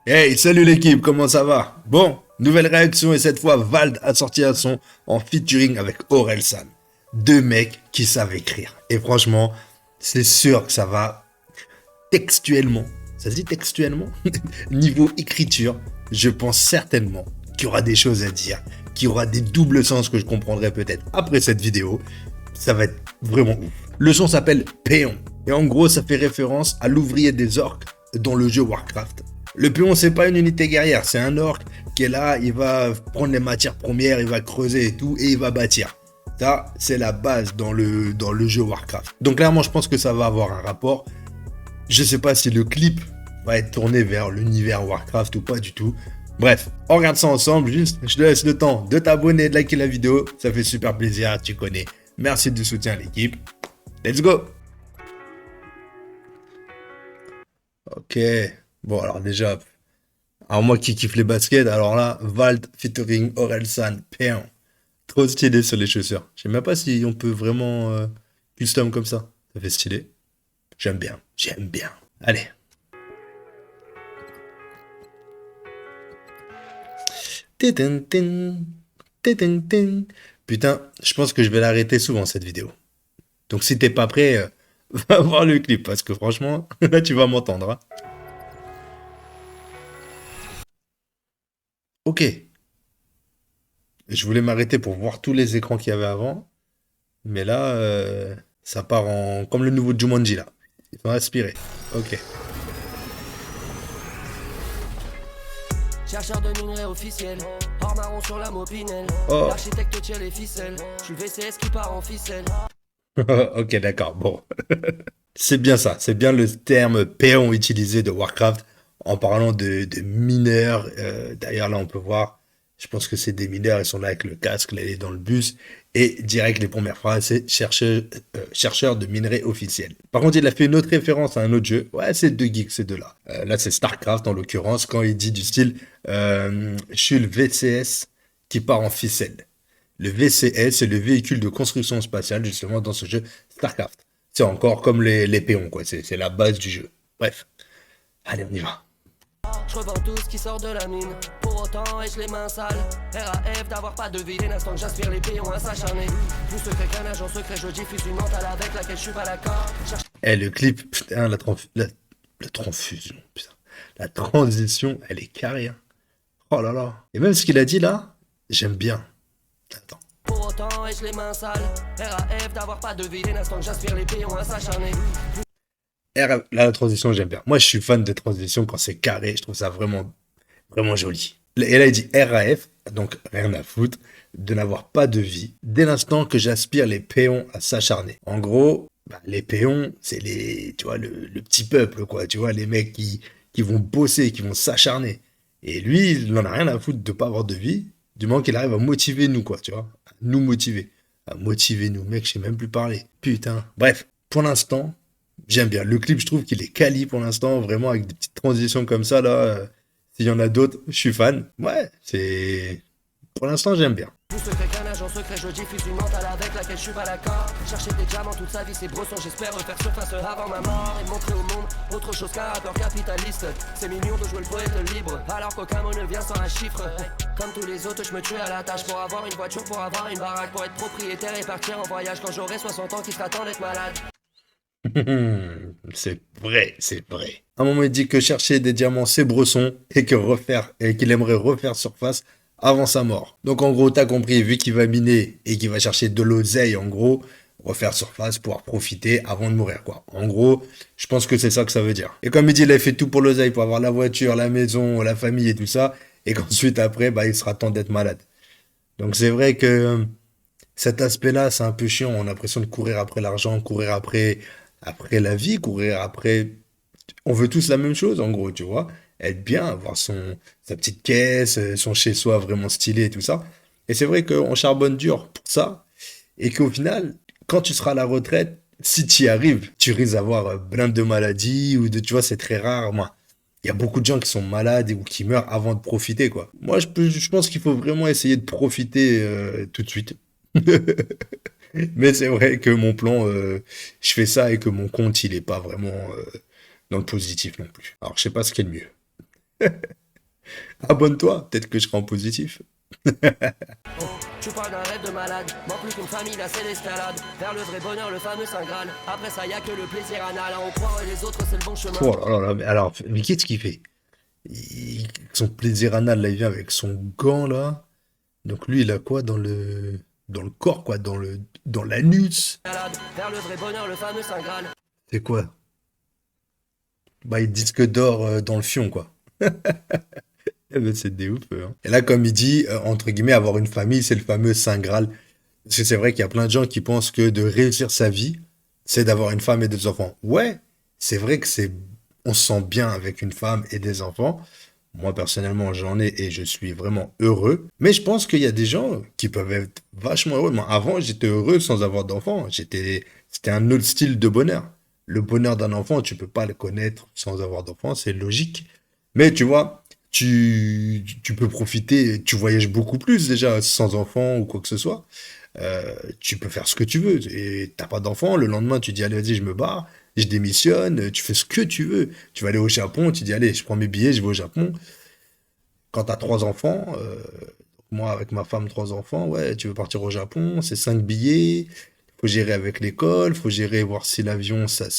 Hey, salut l'équipe, comment ça va? Bon, nouvelle réaction et cette fois Vald a sorti un son en featuring avec Orelsan. Deux mecs qui savent écrire. Et franchement, c'est sûr que ça va textuellement. Ça se dit textuellement? Niveau écriture, je pense certainement qu'il y aura des choses à dire, qu'il y aura des doubles sens que je comprendrai peut-être après cette vidéo. Ça va être vraiment ouf. Le son s'appelle Péon. Et en gros, ça fait référence à l'ouvrier des orques dans le jeu Warcraft. Le péon, c'est pas une unité guerrière, c'est un orc qui est là, il va prendre les matières premières, il va creuser et tout, et il va bâtir. Ça, c'est la base dans le jeu Warcraft. Donc clairement, je pense que ça va avoir un rapport. Je sais pas si le clip va être tourné vers l'univers Warcraft ou pas du tout. Bref, on regarde ça ensemble, juste, je te laisse le temps de t'abonner, de liker la vidéo, ça fait super plaisir, tu connais. Merci du soutien à l'équipe. Let's go! Ok. Bon, alors déjà, alors moi qui kiffe les baskets, alors là, Vald featuring Orelsan, Péon. Trop stylé sur les chaussures. Je sais même pas si on peut vraiment custom comme ça. Ça fait stylé. J'aime bien, j'aime bien. Allez. Tétin, tin, tétin, tin. Putain, je pense que je vais l'arrêter souvent cette vidéo. Donc si t'es pas prêt, va voir le clip parce que franchement, là tu vas m'entendre, hein. Ok. Je voulais m'arrêter pour voir tous les écrans qu'il y avait avant. Mais là, ça part en... Comme le nouveau Jumanji, là. Il faut inspirer. Ok. Chercheur de minerais officiel, hors marron sur la mopinelle. Oh. L'architecte tire les ficelles, je suis le VCS qui part en ficelle. Ok, d'accord. Bon. C'est bien ça. C'est bien le terme péon utilisé de Warcraft en parlant de mineurs. D'ailleurs, là, on peut voir. Je pense que c'est des mineurs. Ils sont là avec le casque. Là, il est dans le bus. Et direct, les premières phrases, c'est chercheur de minerais officiel. Par contre, il a fait une autre référence à un autre jeu. Ouais, c'est deux geeks, ces deux-là. Là, c'est StarCraft, en l'occurrence, quand il dit du style je suis le VCS qui part en ficelle. Le VCS, c'est le véhicule de construction spatiale, justement, dans ce jeu StarCraft. C'est encore comme les péons, quoi. C'est la base du jeu. Bref. Allez, on y va. Je revends tout ce qui sort de la mine. Pour autant, ai-je les mains sales. RAF d'avoir pas de vie. Dès l'instant que j'aspire les péons à s'acharner. Plus secret qu'un agent secret, je diffuse une mentale avec laquelle je suis pas d'accord. Eh, le clip, putain, la transfusion, putain. La transition, elle est carrée, hein. Oh là là. Et même ce qu'il a dit là, j'aime bien. Attends. Pour autant, ai-je les mains sales. RAF d'avoir pas de vie. Dès l'instant que j'aspire les péons à s'acharner. Là, la transition, j'aime bien. Moi, je suis fan de transition quand c'est carré. Je trouve ça vraiment, vraiment joli. Et là, il dit RAF, donc rien à foutre, de n'avoir pas de vie, dès l'instant que j'aspire les péons à s'acharner. En gros, bah, les péons, c'est les, tu vois, le petit peuple, quoi. Tu vois, les mecs qui vont bosser, qui vont s'acharner. Et lui, il n'en a rien à foutre de pas avoir de vie, du moment qu'il arrive à motiver nous, quoi, tu vois. À nous motiver. À motiver nous. Mec, je sais même plus parler. Putain. Bref, pour l'instant, j'aime bien. Le clip, je trouve qu'il est quali pour l'instant, vraiment avec des petites transitions comme ça, là. S'il y en a d'autres, je suis fan. Ouais, c'est... Pour l'instant, j'aime bien. Plus secret qu'un agent secret, je diffuse une mentale avec laquelle je suis pas d'accord. Chercher des diamants toute sa vie, c'est brosson, j'espère refaire surface avant ma mort. Et montrer au monde autre chose qu'un rappeur capitaliste. C'est millions de jouer le poète libre, alors qu'aucun mot ne vient sans un chiffre. Comme tous les autres, je me tue à la tâche pour avoir une voiture, pour avoir une baraque, pour être propriétaire et partir en voyage quand j'aurai 60 ans qui sera temps d'être malade. C'est vrai, c'est vrai. À un moment, il dit que chercher des diamants, c'est Bresson et que et qu'il aimerait refaire surface avant sa mort. Donc, en gros, t'as compris, vu qu'il va miner et qu'il va chercher de l'oseille, en gros, refaire surface, pouvoir profiter avant de mourir, quoi. En gros, je pense que c'est ça que ça veut dire. Et comme il dit, il a fait tout pour l'oseille, pour avoir la voiture, la maison, la famille et tout ça, et qu'ensuite, après, bah, il sera temps d'être malade. Donc, c'est vrai que cet aspect-là, c'est un peu chiant. On a l'impression de courir après l'argent, courir après la vie, courir après. On veut tous la même chose, en gros, tu vois. Être bien, avoir sa petite caisse, son chez-soi vraiment stylé et tout ça. Et c'est vrai qu'on charbonne dur pour ça. Et qu'au final, quand tu seras à la retraite, si tu y arrives, tu risques d'avoir plein de maladies ou de, tu vois, c'est très rare. Moi, il y a beaucoup de gens qui sont malades ou qui meurent avant de profiter, quoi. Moi, je pense qu'il faut vraiment essayer de profiter tout de suite. Mais c'est vrai que mon plan, je fais ça et que mon compte, il est pas vraiment dans le positif non plus. Alors, je sais pas ce qui est le mieux. Abonne-toi, peut-être que je serai en positif. Oh, tu parles d'un rêve de malade, moins plus qu'une famille, là c'est l'escalade. Vers le vrai bonheur, le fameux Saint Graal. Après ça, y a que le plaisir anal. On croit et les autres, c'est le bon chemin. Oh là là là, mais alors, mais qu'est-ce qu'il fait? Son plaisir anal, là, il vient avec son gant, là. Donc lui, il a quoi dans le corps, quoi, dans l'anus? Vers le vrai bonheur, le fameux Saint Graal. C'est quoi? Bah, il disque d'or dans le fion, quoi. Eh ben, c'est des ouf, eux, hein. Et là, comme il dit, entre guillemets, avoir une famille, c'est le fameux Saint Graal. Parce que c'est vrai qu'il y a plein de gens qui pensent que de réussir sa vie, c'est d'avoir une femme et des enfants. Ouais, c'est vrai que on se sent bien avec une femme et des enfants. Moi, personnellement, j'en ai et je suis vraiment heureux. Mais je pense qu'il y a des gens qui peuvent être vachement heureux. Moi, avant, j'étais heureux sans avoir d'enfants. C'était un autre style de bonheur. Le bonheur d'un enfant, tu peux pas le connaître sans avoir d'enfant, c'est logique. Mais tu vois, tu peux profiter, tu voyages beaucoup plus déjà sans enfant ou quoi que ce soit. Tu peux faire ce que tu veux. Et t'as pas d'enfant, le lendemain, tu dis, allez, vas-y, je me barre, je démissionne, tu fais ce que tu veux. Tu vas aller au Japon, tu dis, allez, je prends mes billets, je vais au Japon. Quand t'as 3 enfants, moi avec ma femme, 3 enfants, ouais, tu veux partir au Japon, c'est 5 billets, faut gérer avec l'école, faut gérer voir si l'avion, c'est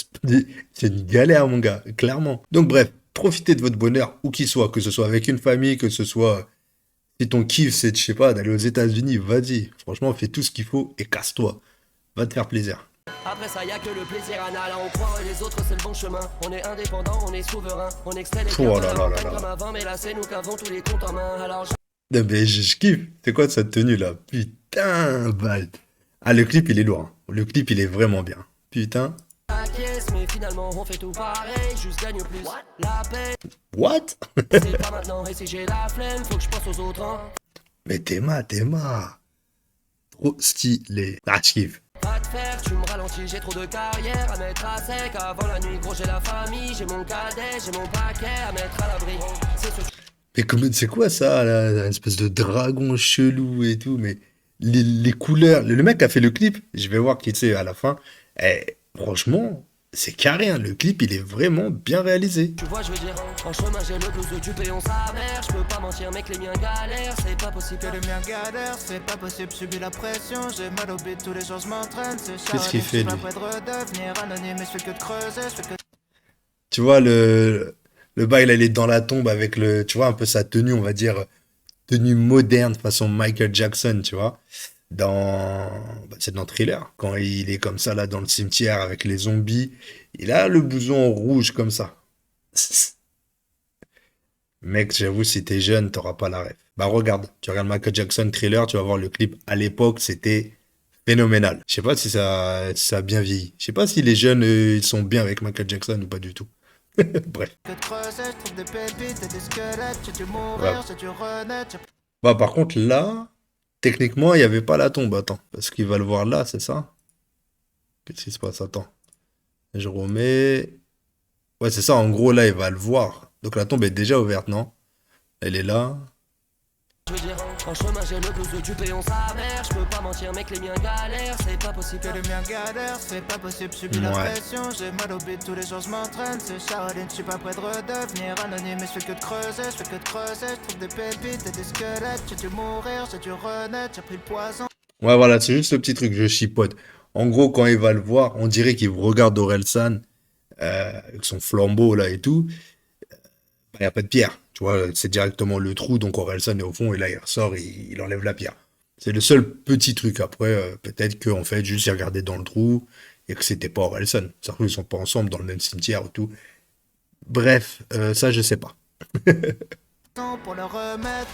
une galère, mon gars, clairement. Donc bref, profitez de votre bonheur, où qu'il soit, que ce soit avec une famille, que ce soit, si ton kiff, c'est, je sais pas, d'aller aux États-Unis, vas-y. Franchement, fais tout ce qu'il faut et casse-toi. Va te faire plaisir. Après ça, y a que le plaisir anal. On croit et les autres, c'est le bon chemin. On est indépendant, on est souverain. On extrait les Oh cartes de là la là là montagne comme là. avant, mais là, c'est nous qui avons tous les comptes en main. Alors, Non, mais je kiffe. C'est quoi cette tenue là? Putain, balle. Ah, le clip il est lourd, hein. Le clip il est vraiment bien. Putain. j'acquiesce, mais finalement, on fait tout pareil. Juste gagne plus. La paix, What? c'est pas maintenant. Et si j'ai la flemme, faut que je pense aux autres. Hein. Mais Théma. Trop stylé. Ah, je kiffe. Pas de faire, tu me ralentis, j'ai trop de carrière à mettre à sec. Avant la nuit, gros, j'ai la famille, j'ai mon cadet, j'ai mon paquet à mettre à l'abri. C'est ce Mais c'est quoi ça, là, une espèce de dragon chelou et tout, mais les couleurs. Le mec a fait le clip, je vais voir qui c'est à la fin. Eh, franchement, c'est carré, hein. Le clip il est vraiment bien réalisé. tu vois, je veux dire, en chemin j'ai le blues du payon sa mère. Je peux pas mentir, mec, les miens galèrent, c'est pas possible. Que les miens galèrent, c'est pas possible, subis la pression. J'ai mal au bide, tous les jours je m'entraîne. C'est Qu'est-ce qu'il charlie, je fait suis pas lui? prêt de redevenir anonyme. Et je fais que de creuser, je fais que Tu vois, le bail, là, il est dans la tombe avec tu vois, un peu sa tenue, on va dire, tenue moderne façon Michael Jackson, tu vois. C'est dans Thriller, quand il est comme ça, là, dans le cimetière avec les zombies. Il a le blouson rouge comme ça. Mec, j'avoue, si t'es jeune, t'auras pas la ref. Bah, regarde, tu regardes Michael Jackson Thriller, tu vas voir le clip. À l'époque, c'était phénoménal. Je sais pas si ça a bien vieilli. Je sais pas si les jeunes, ils sont bien avec Michael Jackson ou pas du tout. Bref. de creuser. Je trouve des pépites et des squelettes. J'ai dû Ouais. mourir, j'ai dû renaître. Bah, par contre, là, techniquement, il n'y avait pas la tombe. Attends, parce qu'il va le voir là, c'est ça? Qu'est-ce qui se passe? Attends. Je remets. Ouais, c'est ça. En gros, là, il va le voir. Donc la tombe est déjà ouverte, non? Elle est là. Je veux dire, en chemin j'ai le blues du payon sa mère. Je peux pas mentir, mec, les miens galèrent, c'est pas possible. Que les miens galèrent, c'est pas possible, subis la Ouais. pression. J'ai mal au bide, tous les jours je m'entraîne. C'est Charlie, je suis pas prêt de redevenir anonyme. Et je fais que de creuser, je fais que de creuser. Je trouve des pépites et des squelettes. J'ai dû mourir, j'ai dû renaître. J'ai pris le poison. Ouais, voilà, c'est juste le petit truc, je chipote. En gros, quand il va le voir, on dirait qu'il regarde Orelsan, avec son flambeau là et tout. Il n'y a pas de pierre. Tu vois, c'est directement le trou, donc Orelsan est au fond, et là il ressort, il enlève la pierre. C'est le seul petit truc. Après, peut-être qu'en fait, juste il regardait dans le trou et que c'était pas Orelsan. Ça se trouve, ils sont pas ensemble dans le même cimetière ou tout. Bref, ça, je sais pas. Pour le remettre.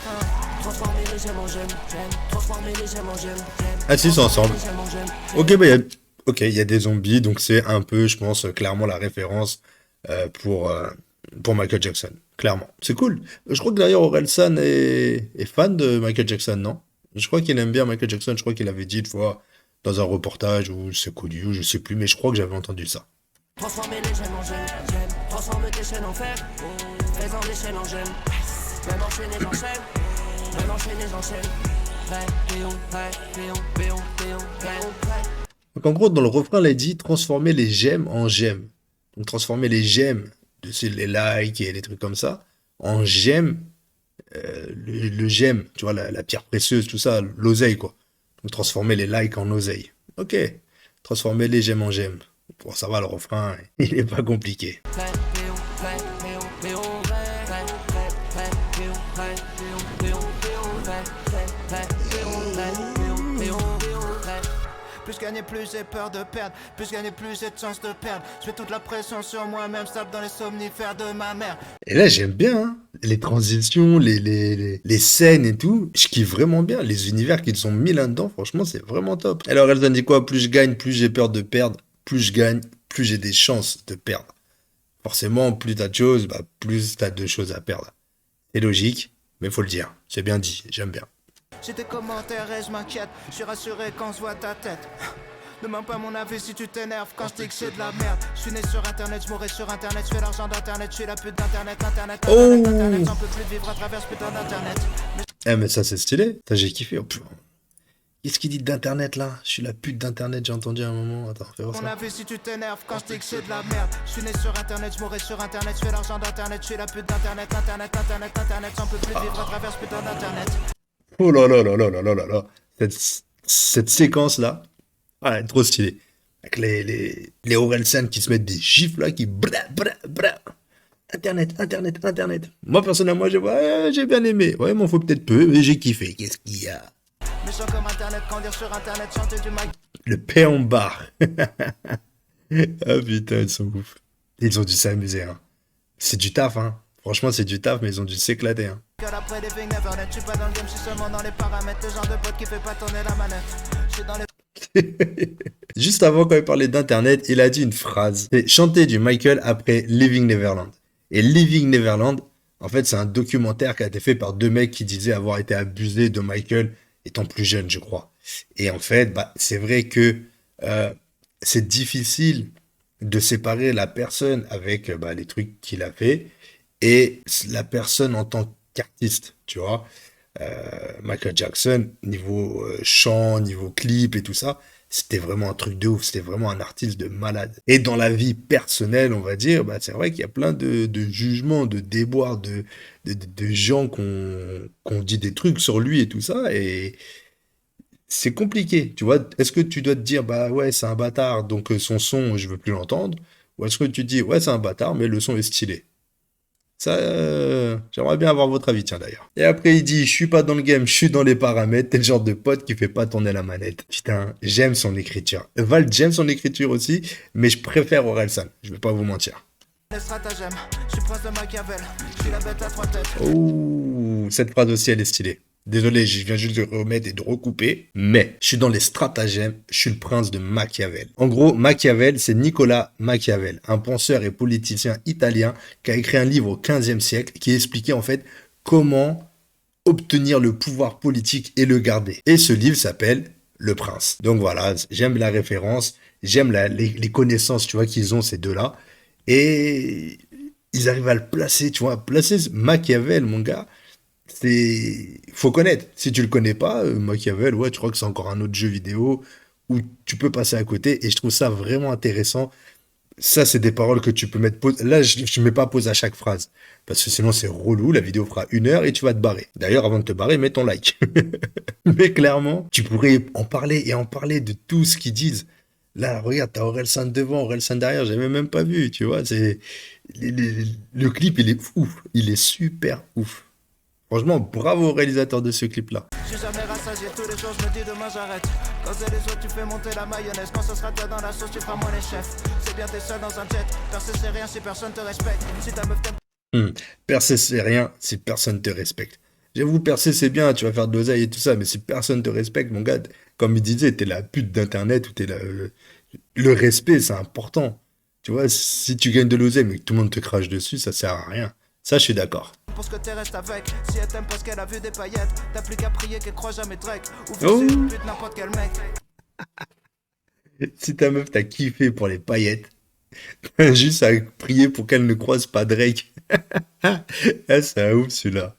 Transformer les gemmes en gemmes, j'aime. Transformer les gemmes en gemmes, j'aime. Ah, si, c'est ensemble. Les gemmes en gemmes, Ok, bah, il y a des zombies, donc c'est un peu, je pense, clairement la référence pour Michael Jackson. Clairement. C'est cool. Je crois que d'ailleurs Orelsan est fan de Michael Jackson, non? Je crois qu'il aime bien Michael Jackson. Je crois qu'il avait dit une fois dans un reportage ou c'est connu, ou je sais plus, mais je crois que j'avais entendu ça. transformer les gemmes en gemmes, j'aime. Transformer tes chaînes en fer, faisant des chaînes en gemmes. Même enchaîner, j'enchaîne. Même enchaîner, j'enchaîne. Péon, péon, péon, péon. Donc en gros, dans le refrain, il a dit transformer les gemmes en gemmes. Donc transformer les gemmes, c'est les likes et les trucs comme ça, en gemmes. le gemme, tu vois, la pierre précieuse, tout ça, l'oseille, quoi. Donc transformer les likes en oseille. Ok, transformer les gemmes en gemmes. Bon, ça va, le refrain, il est pas compliqué. Plus gagner, plus j'ai peur de perdre. Plus gagner, plus j'ai de chances de perdre. Je mets toute la pression sur moi-même, stable dans les somnifères de ma mère. Et là, j'aime bien hein, les transitions, les scènes et tout. Je kiffe vraiment bien. Les univers qu'ils ont mis là-dedans, franchement, c'est vraiment top. Alors, elle dit quoi? Plus je gagne, plus j'ai peur de perdre. Plus je gagne, plus j'ai des chances de perdre. Forcément, plus t'as de choses, bah, plus t'as de choses à perdre. C'est logique, mais faut le dire. C'est bien dit, j'aime bien. J'ai des commentaires et je m'inquiète. Je suis rassuré quand je vois ta tête. Demande pas mon avis si tu t'énerves quand je dis que c'est de la merde. Je suis né sur internet, je mourrai sur internet, je fais l'argent d'internet, je suis la pute d'internet, internet, Oh. internet, j'en peux plus vivre à travers ce putain d'internet. Eh, mais ça, c'est stylé. Putain, j'ai kiffé. Oh, putain. Qu'est-ce qu'il dit d'internet là? Je suis la pute d'internet, j'ai entendu à un moment. Attends, fais voir Mon ça. avis si tu t'énerves quand je dis que c'est de la merde. Je suis né sur internet, je mourrai sur internet, je fais l'argent d'internet, je suis la pute d'internet, internet, internet, internet, j'en peux plus vivre à travers ce putain d'internet. Oh là là là là là là là là. Cette séquence-là, ah, elle est trop stylée. Avec les Orelsan qui se mettent des gifs là, qui bra bra bra. Internet, internet, internet. Moi, personnellement, j'ai bien aimé. Ouais, m'en faut peut-être peu, mais j'ai kiffé. Qu'est-ce qu'il y a? Méchant comme internet, quand dire sur internet, chanter du mic. Le paix en barre. Ah putain, ils sont ouf. Ils ont dû s'amuser, hein. C'est du taf, hein. Franchement, c'est du taf, mais ils ont dû s'éclater, hein. Après Living Neverland, je suis pas dans le game, je suis seulement dans les paramètres. Le genre de pote qui fait pas tourner la manette. Je suis dans les. Juste avant, quand il parlait d'internet, il a dit une phrase. C'est chanter du Michael après Living Neverland. Et Living Neverland, en fait, c'est un documentaire qui a été fait par deux mecs qui disaient avoir été abusés de Michael étant plus jeune, je crois. Et en fait, bah, c'est vrai que c'est difficile de séparer la personne avec bah, les trucs qu'il a fait et la personne en tant qu'artiste, tu vois. Michael Jackson, niveau chant, niveau clip et tout ça, c'était vraiment un truc de ouf, c'était vraiment un artiste de malade. Et dans la vie personnelle, on va dire, bah, c'est vrai qu'il y a plein de jugements, de déboires, de gens qu'on dit des trucs sur lui et tout ça, et c'est compliqué, tu vois. Est-ce que tu dois te dire, bah ouais, c'est un bâtard, donc son son, je veux plus l'entendre, ou est-ce que tu te dis, ouais, c'est un bâtard, mais le son est stylé? Ça, j'aimerais bien avoir votre avis, tiens d'ailleurs. Et après, il dit, je suis pas dans le game, je suis dans les paramètres. T'es le genre de pote qui fait pas tourner la manette. Putain, j'aime son écriture. Val, j'aime son écriture aussi, mais je préfère Orelsan. Je vais pas vous mentir. Les stratagèmes, je suis prince de Machiavel, je suis la bête à trois têtes. Oh, cette phrase aussi, elle est stylée. Désolé, je viens juste de remettre et de recouper. Mais je suis dans les stratagèmes, je suis le prince de Machiavel. En gros, Machiavel, c'est Nicolas Machiavel, un penseur et politicien italien qui a écrit un livre au XVe siècle qui expliquait en fait comment obtenir le pouvoir politique et le garder. Et ce livre s'appelle Le Prince. Donc voilà, j'aime la référence, j'aime les connaissances, tu vois, qu'ils ont ces deux-là. Et ils arrivent à le placer, tu vois, placer Machiavel, mon gars. Faut connaître. Si tu le connais pas, Machiavel, ouais, tu crois que c'est encore un autre jeu vidéo où tu peux passer à côté. Et je trouve ça vraiment intéressant. Ça, c'est des paroles que tu peux mettre pause. Là, je mets pas pause à chaque phrase. Parce que sinon, c'est relou. La vidéo fera 1 heure et tu vas te barrer. D'ailleurs, avant de te barrer, mets ton like. Mais clairement, tu pourrais en parler et en parler de tout ce qu'ils disent. Là, regarde, t'as Orelsan devant, Orelsan derrière. J'avais même pas vu, tu vois. Le clip, il est ouf. Il est super ouf. Franchement, bravo au réalisateur de ce clip-là. Je suis jamais rassasié, tous les jours je me dis demain j'arrête. Quand c'est les autres tu fais monter la mayonnaise. Quand ce sera toi dans la sauce tu feras moins les chefs. C'est bien t'es seul dans un jet, percer c'est rien si personne te respecte. Si ta meuf t'aime Percer, c'est rien si personne te respecte. J'avoue, percer, c'est bien, tu vas faire de l'oseille et tout ça, mais si personne te respecte, mon gars, comme il disait, t'es la pute d'internet ou le respect, c'est important. Tu vois, si tu gagnes de l'oseille mais que tout le monde te crache dessus, ça sert à rien. Ça, je suis d'accord. pour ce que t'es reste avec. Si elle t'aime parce qu'elle a vu des paillettes, t'as plus qu'à prier qu'elle croit jamais Drake. Ou Oh. fixer une pute n'importe quel mec. Si ta meuf t'a kiffé pour les paillettes, t'as juste à prier pour qu'elle ne croise pas Drake. Ah, c'est un ouf celui-là.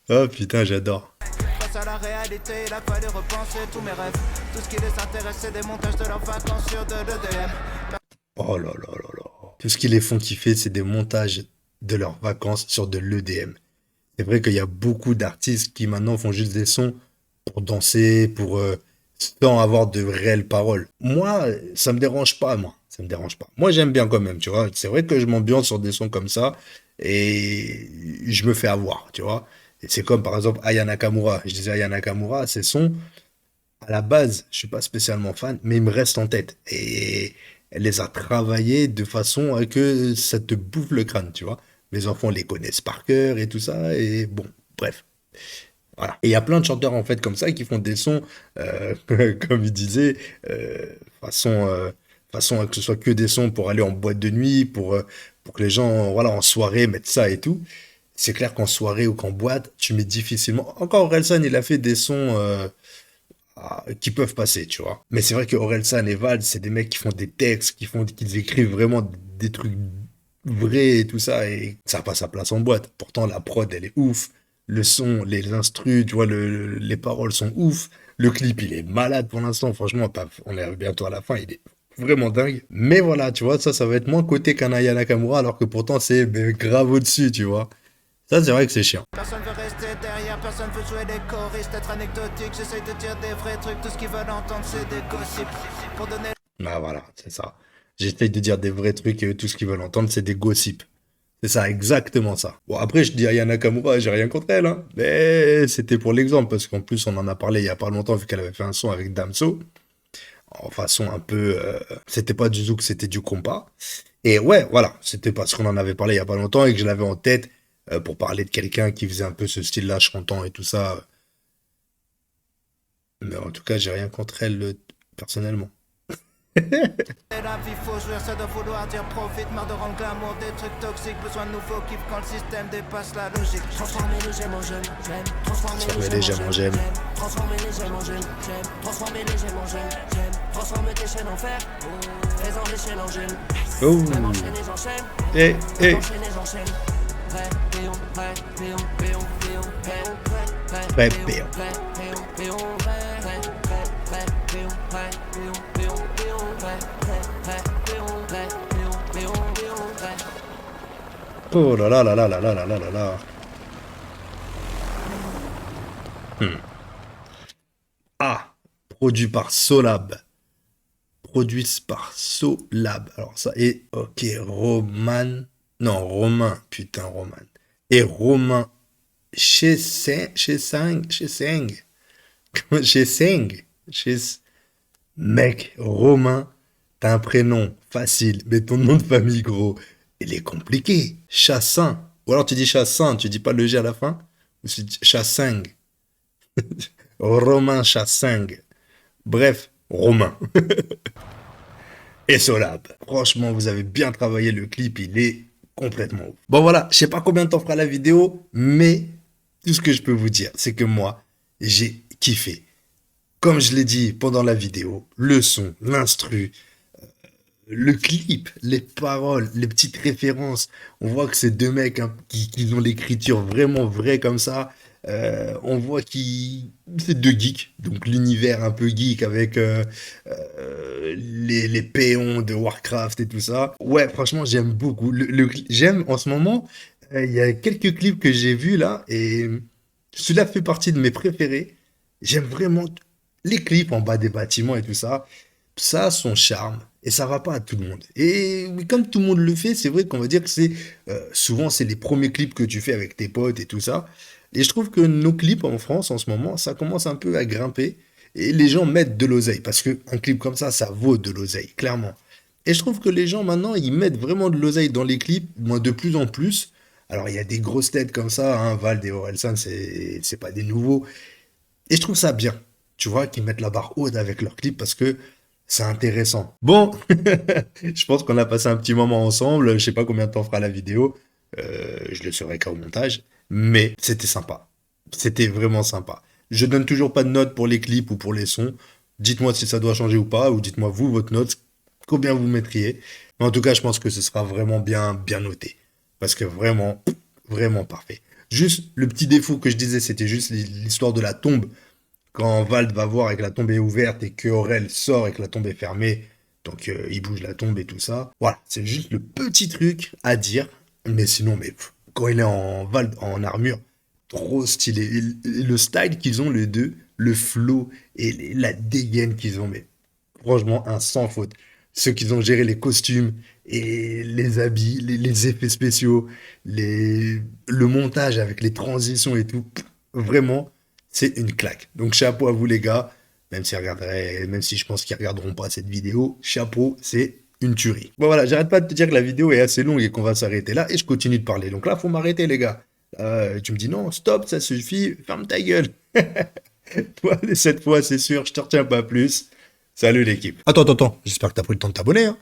Oh putain, j'adore. Face à la réalité, il a fallu repenser tous mes rêves. Tout ce qui les intéresse, c'est des montages de leurs vacances sur de l'EDM. Oh là là là là. Tout ce qui les font kiffer, c'est des montages de leurs vacances sur de l'EDM. C'est vrai qu'il y a beaucoup d'artistes qui maintenant font juste des sons pour danser, sans avoir de réelles paroles. Moi, ça me dérange pas, moi. Ça me dérange pas. Moi, j'aime bien quand même, tu vois. C'est vrai que je m'ambiance sur des sons comme ça et je me fais avoir, tu vois. Et c'est comme par exemple Aya Nakamura. Je disais Aya Nakamura, ses sons, à la base, je suis pas spécialement fan, mais ils me restent en tête. Et elle les a travaillés de façon à que ça te bouffe le crâne, tu vois. Mes enfants les connaissent par cœur et tout ça. Et bon, bref. Voilà. Et il y a plein de chanteurs en fait comme ça qui font des sons, comme il disait, façon, façon à que ce soit que des sons pour aller en boîte de nuit, pour que les gens, voilà, en soirée mettent ça et tout. C'est clair qu'en soirée ou qu'en boîte, tu mets difficilement. Encore Orelsan, il a fait des sons qui peuvent passer, tu vois. Mais c'est vrai que Orelsan et Vald, c'est des mecs qui font des textes, qu'ils écrivent vraiment des trucs vrais et tout ça, et ça passe à place en boîte. Pourtant, la prod, elle est ouf. Le son, les instrus, tu vois, les paroles sont ouf. Le clip, il est malade pour l'instant. Franchement, on est bientôt à la fin. Il est vraiment dingue. Mais voilà, tu vois, ça va être moins côté qu'Anaya Nakamura, alors que pourtant, c'est grave au-dessus, tu vois. Ça, c'est vrai que c'est chiant. Personne veut rester derrière, personne veut jouer les choristes, être anecdotique, j'essaye de dire des vrais trucs, tout ce qu'ils veulent entendre c'est des gossips. Pour donner Ah, voilà, c'est ça. J'essaye de dire des vrais trucs et tout ce qu'ils veulent entendre, c'est des gossips. C'est ça, exactement ça. Bon, après, je dis Aya Nakamura, j'ai rien contre elle, hein. Mais c'était pour l'exemple, parce qu'en plus, on en a parlé il y a pas longtemps, vu qu'elle avait fait un son avec Damso. En façon un peu. C'était pas du zouk, c'était du compas. Et ouais, voilà, c'était parce qu'on en avait parlé il y a pas longtemps et que je l'avais en tête pour parler de quelqu'un qui faisait un peu ce style-là, chantant et tout ça. Mais en tout cas, j'ai rien contre elle personnellement. la vie, faut jouir, ça doit vouloir dire profite, marre de rendre glamour des trucs toxiques, besoin de nouveaux kiffs quand le système dépasse la logique. Transformer les gemmes en jeunes, j'aime. Transformer les gemmes en gemmes. Transformer les gemmes en jeunes, j'aime. Transformer les gemmes en jeunes, j'aime. Transformer tes chaînes en fer, fais-en des chaînes en jeunes. Oh. Même enchaîner, j'enchaîne. Eh, eh. Enchaîner, j'enchaîne. Prêt, péon, prêt, péon, péon, péon, péon, prêt, Prêt, péon, péon. prêt, péon, péon, prêt, prêt, prêt, péon, prêt, péon, péon, péon, prêt, prêt, péon, prêt, péon, péon, péon, prêt. Oh là là là là là là là là là là. Ah, produit par Solab. Produit par Solab. Alors ça est, ok, Roman. Non, Romain, putain, Roman. Et Romain Cheseng. Mec, Romain, t'as un prénom facile, mais ton nom de famille, gros, il est compliqué. Chassin. Ou alors tu dis Chassin, tu dis pas le G à la fin. Ou c'est Chasseng. Romain Chasseng. Bref, Romain. Et Solab. Franchement, vous avez bien travaillé le clip, il est complètement ouf. Bon voilà, je sais pas combien de temps fera la vidéo, mais tout ce que je peux vous dire, c'est que moi, j'ai kiffé. Comme je l'ai dit pendant la vidéo, le son, l'instru, le clip, les paroles, les petites références, on voit que c'est deux mecs hein, qui ont l'écriture vraiment vraie comme ça. On voit qu'ils c'est deux geeks, donc l'univers un peu geek avec les péons de Warcraft et tout ça. Ouais, franchement, j'aime beaucoup. J'aime en ce moment. Il y a quelques clips que j'ai vus là et celui-là fait partie de mes préférés. J'aime vraiment les clips en bas des bâtiments et tout ça. Ça a son charme et ça va pas à tout le monde. Et oui, comme tout le monde le fait, c'est vrai qu'on va dire que c'est souvent c'est les premiers clips que tu fais avec tes potes et tout ça. Et je trouve que nos clips en France en ce moment, ça commence un peu à grimper et les gens mettent de l'oseille parce que un clip comme ça vaut de l'oseille, clairement. Et je trouve que les gens maintenant, ils mettent vraiment de l'oseille dans les clips, moi de plus en plus. Alors il y a des grosses têtes comme ça, hein, Vald et Orelsan, c'est pas des nouveaux. Et je trouve ça bien, tu vois, qu'ils mettent la barre haute avec leurs clips parce que c'est intéressant. Bon, je pense qu'on a passé un petit moment ensemble. Je sais pas combien de temps fera la vidéo. Je le saurai qu'au montage. Mais c'était sympa. C'était vraiment sympa. Je donne toujours pas de note pour les clips ou pour les sons. Dites-moi si ça doit changer ou pas. Ou dites-moi vous, votre note, combien vous mettriez. Mais en tout cas, je pense que ce sera vraiment bien noté. Parce que vraiment, vraiment parfait. Juste, le petit défaut que je disais, c'était juste l'histoire de la tombe. Quand Vald va voir et que la tombe est ouverte et que Aurel sort et que la tombe est fermée, donc il bouge la tombe et tout ça. Voilà, c'est juste le petit truc à dire. Mais sinon, quand il est en Vald en armure, trop stylé. Et le style qu'ils ont les deux, le flow et la dégaine qu'ils ont, mais franchement, un sans faute. Ceux qui ont géré les costumes et les habits, les effets spéciaux, le montage avec les transitions et tout, vraiment, c'est une claque. Donc chapeau à vous les gars, même si je pense qu'ils regarderont pas cette vidéo, chapeau, c'est une tuerie. Bon voilà, j'arrête pas de te dire que la vidéo est assez longue et qu'on va s'arrêter là, et je continue de parler. Donc là, faut m'arrêter les gars. Tu me dis non, stop, ça suffit, ferme ta gueule. Toi, cette fois, c'est sûr, je te retiens pas plus. Salut l'équipe. Attends, j'espère que t'as pris le temps de t'abonner, hein.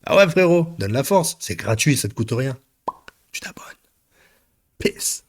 Ah ouais frérot, donne la force, c'est gratuit, ça te coûte rien. Tu t'abonnes. Peace.